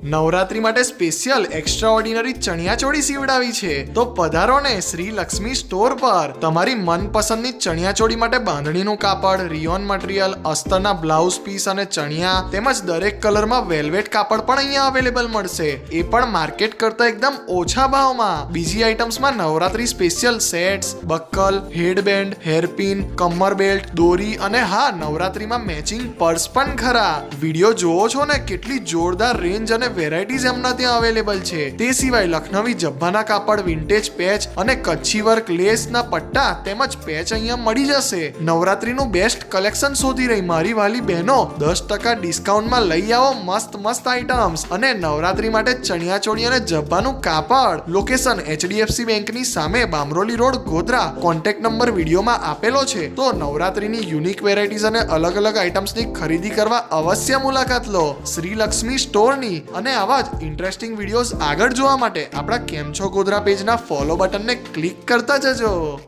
નવરાત્રી માટે special extra ordinary ચણિયાચોળી સીવડાવી છે તો પધારો ને શ્રી લક્ષ્મી સ્ટોર પર તમારી મનપસંદની ચણિયાચોળી માટે બાંધણીનું કાપડ, રિયોન મટીરિયલ, અસ્તરના બ્લાઉઝ પીસ અને ચણિયા તેમજ દરેક કલરમાં વેલ્વેટ કાપડ પણ અહીંયા અવેલેબલ મળશે, એ પણ માર્કેટ કરતા એકદમ ઓછા ભાવમાં. બીજી આઇટમ્સમાં નવરાત્રી સ્પેશિયલ સેટ્સ, બક્કલ, હેડબેન્ડ, હેરપિન, કમર બેલ્ટ, દોરી અને હા નવરાત્રીમાં મેચિંગ પર્સ પણ ખરા. વિડીયો જોવો છો ને કેટલી જોરદાર રેન્જ અને વેરાયટીઝ એમના ત્યાં અવેલેબલ છે. તે સિવાય લખનવી જબ્બાના કાપડ, વિન્ટેજ પેચ અને કચ્છી વર્ક લેસના પટ્ટા તેમજ પેચ અહીંયા મળી જશે. નવરાત્રીનું બેસ્ટ કલેક્શન શોધી રહી મારી વાલી બહેનો 10% ડિસ્કાઉન્ટમાં લઈ આવો મસ્ત આઇટમ્સ અને નવરાત્રી માટે ચણિયાચોળી અને જબ્બાનું કાપડ. લોકેશન HDFC બેંકની સામે, Bamroli road, Godhra. Contact number વિડીયોમાં આપેલો છે. તો નવરાત્રીની યુનિક વેરાયટીઝ અને અલગ આઇટમ્સની ખરીદી કરવા અવશ્ય મુલાકાત લો શ્રી લક્ષ્મી સ્ટોરની. અને આવા જ ઇન્ટરેસ્ટિંગ વિડીયોઝ આગળ જોવા માટે આપણા કેમ છો ગોધરા પેજના ફોલો બટનને ક્લિક કરતા જજો.